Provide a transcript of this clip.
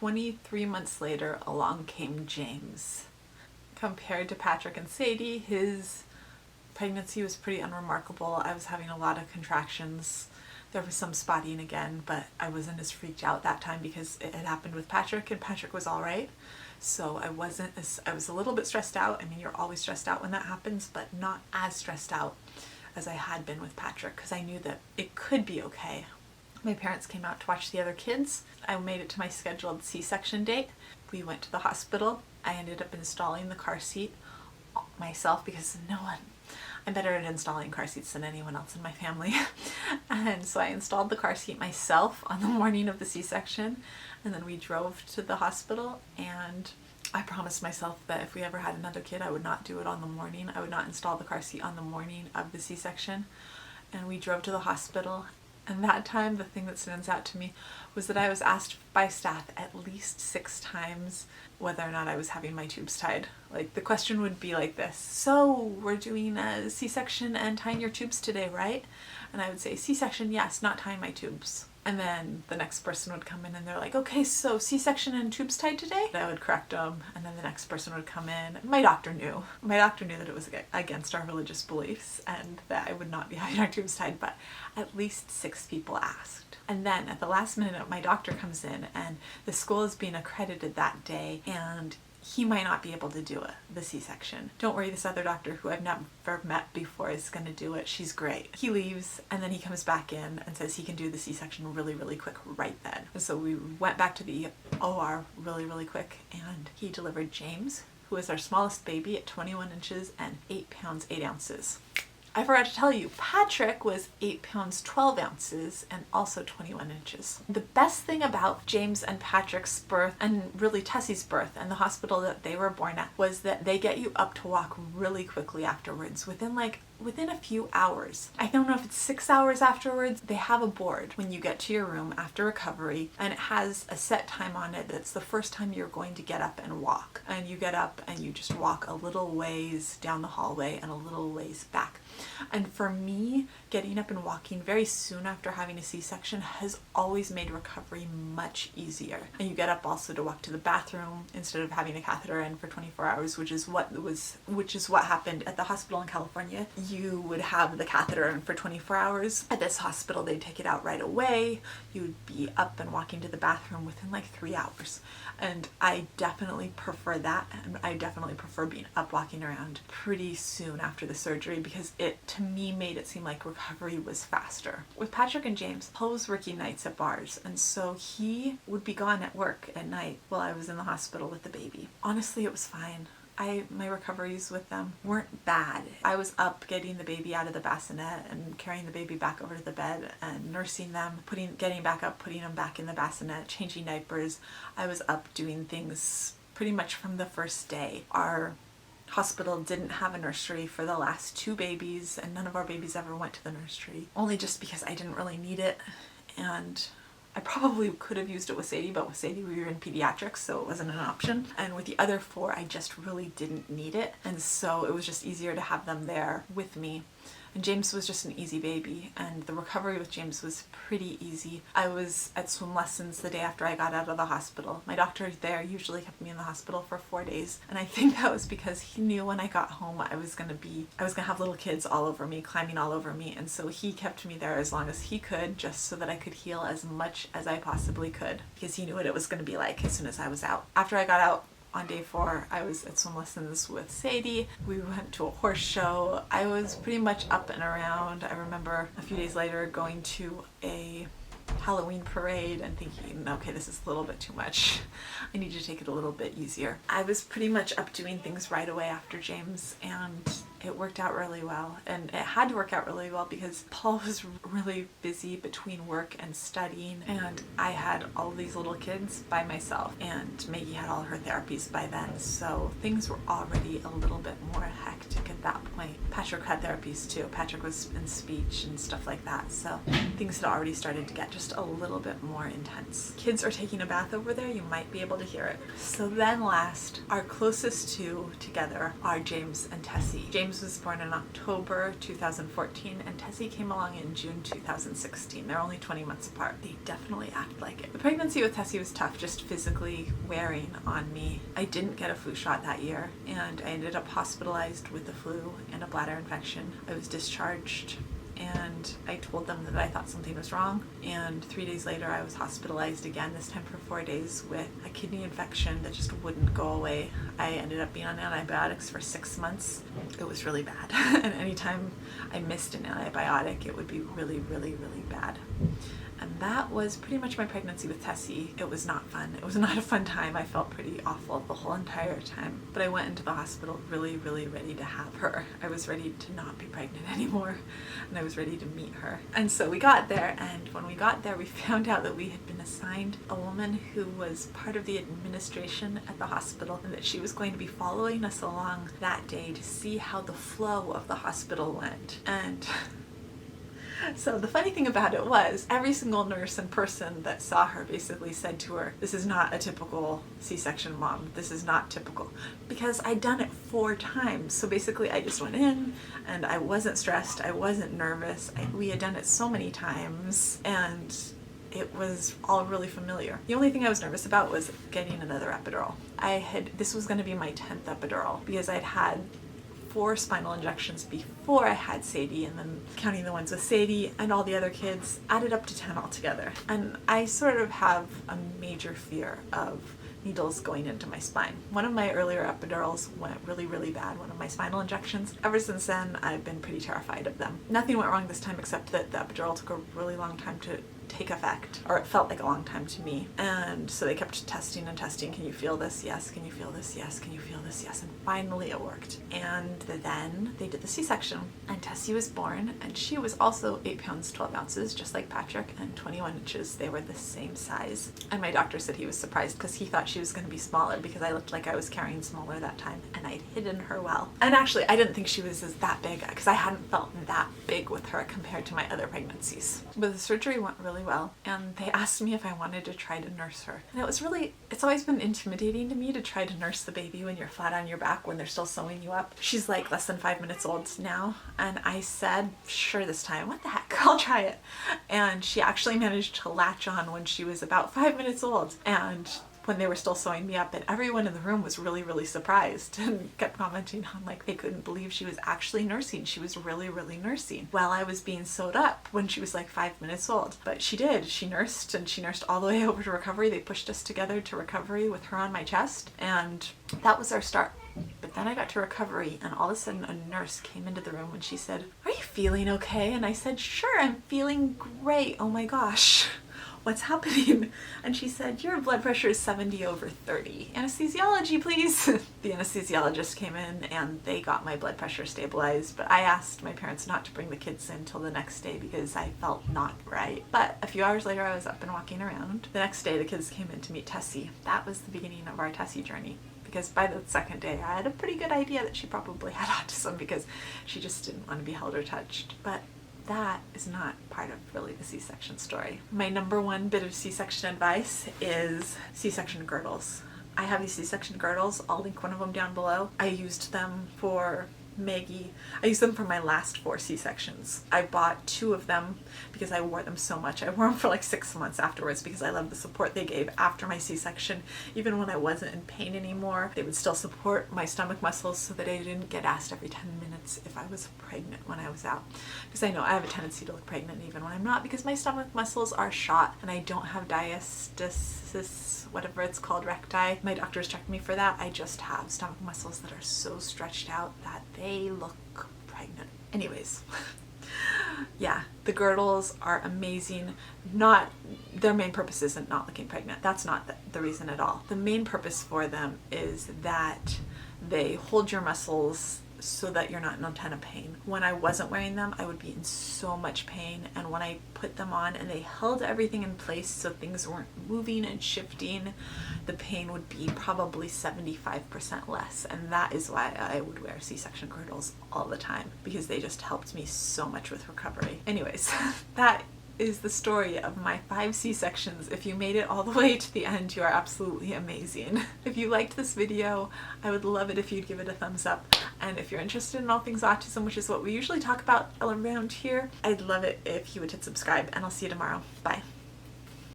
23 months later, along came James. Compared to Patrick and Sadie, his pregnancy was pretty unremarkable. I was having a lot of contractions. There was some spotting again, but I wasn't as freaked out that time because it had happened with Patrick and Patrick was all right. So I was a little bit stressed out. I mean, you're always stressed out when that happens, but not as stressed out as I had been with Patrick because I knew that it could be okay. My parents came out to watch the other kids. I made it to my scheduled C-section date. We went to the hospital. I ended up installing the car seat myself because I'm better at installing car seats than anyone else in my family. And so I installed the car seat myself on the morning of the C-section, and then we drove to the hospital, and I promised myself that if we ever had another kid, I would not do it on the morning. I would not install the car seat on the morning of the C-section. And we drove to the hospital, and that time the thing that stands out to me was that I was asked by staff at least 6 times whether or not I was having my tubes tied. Like, the question would be like this: so we're doing a C-section and tying your tubes today, right? And I would say, C-section, yes, not tying my tubes. And then the next person would come in and they're like, okay, so C-section and tubes tied today? And I would correct them, and then the next person would come in. My doctor knew. My doctor knew that it was against our religious beliefs and that I would not be having our tubes tied, but at least 6 people asked. And then at the last minute, my doctor comes in, and the school is being accredited that day, and he might not be able to do it, the C-section. Don't worry, this other doctor who I've never met before is going to do it. She's great. He leaves, and then he comes back in and says he can do the C-section really, really quick right then. And so we went back to the OR really, really quick, and he delivered James, who is our smallest baby at 21 inches and 8 pounds 8 ounces. I forgot to tell you, Patrick was 8 pounds 12 ounces and also 21 inches. The best thing about James and Patrick's birth, and really Tessie's birth and the hospital that they were born at, was that they get you up to walk really quickly afterwards, within a few hours. I don't know if it's 6 hours afterwards. They have a board when you get to your room after recovery, and it has a set time on it. It's the first time you're going to get up and walk. And you get up and you just walk a little ways down the hallway and a little ways back. And for me, getting up and walking very soon after having a C-section has always made recovery much easier. And you get up also to walk to the bathroom instead of having a catheter in for 24 hours, which is what happened at the hospital in California. You would have the catheter in for 24 hours. At this hospital, they'd take it out right away. You'd be up and walking to the bathroom within like 3 hours. And I definitely prefer that. And I definitely prefer being up walking around pretty soon after the surgery because it, to me, made it seem like recovery was faster. With Patrick and James, Paul was working nights at bars, and so he would be gone at work at night while I was in the hospital with the baby. Honestly, it was fine. My recoveries with them weren't bad. I was up getting the baby out of the bassinet and carrying the baby back over to the bed and nursing them, getting back up, putting them back in the bassinet, changing diapers. I was up doing things pretty much from the first day. Our hospital didn't have a nursery for the last 2 babies, and none of our babies ever went to the nursery, only just because I didn't really need it, and I probably could have used it with Sadie, but with Sadie we were in pediatrics, so it wasn't an option. And with the other 4, I just really didn't need it. And so it was just easier to have them there with me. And James was just an easy baby, and the recovery with James was pretty easy. I was at swim lessons the day after I got out of the hospital. My doctor there usually kept me in the hospital for 4 days, and I think that was because he knew when I got home I was gonna have little kids all over me, climbing all over me, and so he kept me there as long as he could, just so that I could heal as much as I possibly could, because he knew what it was gonna be like as soon as I was out. After I got out, on day 4, I was at swim lessons with Sadie. We went to a horse show. I was pretty much up and around. I remember a few days later going to a Halloween parade and thinking, okay, this is a little bit too much. I need to take it a little bit easier. I was pretty much up doing things right away after James, and it worked out really well. And it had to work out really well because Paul was really busy between work and studying, and I had all these little kids by myself, and Maggie had all her therapies by then, so things were already a little bit more hectic. hectic at that point. Patrick had therapies too. Patrick was in speech and stuff like that, so things had already started to get just a little bit more intense. Kids are taking a bath over there. You might be able to hear it. So then last, our closest two together are James and Tessie. James was born in October 2014 and Tessie came along in June 2016. They're only 20 months apart. They definitely act like it. The pregnancy with Tessie was tough, just physically wearing on me. I didn't get a flu shot that year and I ended up hospitalized with the flu and a bladder infection. I was discharged and I told them that I thought something was wrong, and 3 days later I was hospitalized again, this time for 4 days with a kidney infection that just wouldn't go away. I ended up being on antibiotics for 6 months. It was really bad and anytime I missed an antibiotic it would be really, really, really bad. And that was pretty much my pregnancy with Tessie. It was not fun. It was not a fun time. I felt pretty awful the whole entire time. But I went into the hospital really, really ready to have her. I was ready to not be pregnant anymore, and I was ready to meet her. And so we got there, and when we got there, we found out that we had been assigned a woman who was part of the administration at the hospital, and that she was going to be following us along that day to see how the flow of the hospital went. And so the funny thing about it was every single nurse and person that saw her basically said to her, this is not a typical C-section mom. This is not typical. Because I'd done it 4 times. So basically I just went in and I wasn't stressed. I wasn't nervous. We had done it so many times and it was all really familiar. The only thing I was nervous about was getting another epidural. This was going to be my 10th epidural because I'd had 4 spinal injections before I had Sadie, and then counting the ones with Sadie and all the other kids added up to 10 altogether. And I sort of have a major fear of needles going into my spine. One of my earlier epidurals went really, really bad, one of my spinal injections. Ever since then, I've been pretty terrified of them. Nothing went wrong this time except that the epidural took a really long time to take effect, or it felt like a long time to me. And so they kept testing and testing. Can you feel this? Yes. Can you feel this? Yes. Can you feel this? Yes. And finally it worked. And then they did the C-section and Tessie was born, and she was also 8 pounds 12 ounces, just like Patrick, and 21 inches. They were the same size. And my doctor said he was surprised because he thought she was going to be smaller because I looked like I was carrying smaller that time and I'd hidden her well. And actually I didn't think she was that big because I hadn't felt that big with her compared to my other pregnancies. But the surgery went really well, and they asked me if I wanted to try to nurse her. And it's always been intimidating to me to try to nurse the baby when you're flat on your back, when they're still sewing you up. She's like less than 5 minutes old now, and I said, sure, this time, what the heck, I'll try it. And she actually managed to latch on when she was about 5 minutes old, and when they were still sewing me up, and everyone in the room was really, really surprised and kept commenting on like they couldn't believe she was actually nursing. She was really, really nursing while I was being sewed up when she was like 5 minutes old. But she did. She nursed, and she nursed all the way over to recovery. They pushed us together to recovery with her on my chest, and that was our start. But then I got to recovery, and all of a sudden a nurse came into the room and she said, "Are you feeling okay?" And I said, "Sure, I'm feeling great. Oh my gosh, what's happening?" And she said, "Your blood pressure is 70/30. Anesthesiology, please." The anesthesiologist came in and they got my blood pressure stabilized, but I asked my parents not to bring the kids in till the next day because I felt not right. But a few hours later I was up and walking around. The next day the kids came in to meet Tessie. That was the beginning of our Tessie journey, because by the second day I had a pretty good idea that she probably had autism because she just didn't want to be held or touched. But that is not part of really the C-section story. My number one bit of C-section advice is C-section girdles. I have these C-section girdles. I'll link one of them down below. I used them for Maggie. I used them for my last 4 C-sections. I bought 2 of them because I wore them so much. I wore them for like 6 months afterwards because I loved the support they gave after my C-section. Even when I wasn't in pain anymore, they would still support my stomach muscles so that I didn't get asked every 10 minutes if I was pregnant when I was out. Because I know I have a tendency to look pregnant even when I'm not, because my stomach muscles are shot and I don't have diastasis, whatever it's called, recti. My doctors checked me for that. I just have stomach muscles that are so stretched out that they look pregnant. Anyways, yeah, the girdles are amazing. Their main purpose isn't not looking pregnant. That's not the reason at all. The main purpose for them is that they hold your muscles so that you're not in a ton of pain. When I wasn't wearing them, I would be in so much pain, and when I put them on and they held everything in place so things weren't moving and shifting, the pain would be probably 75% less. And that is why I would wear C-section girdles all the time, because they just helped me so much with recovery. Anyways, that is the story of my 5 C-sections. If you made it all the way to the end, you are absolutely amazing. If you liked this video, I would love it if you'd give it a thumbs up. And if you're interested in all things autism, which is what we usually talk about around here, I'd love it if you would hit subscribe, and I'll see you tomorrow. Bye.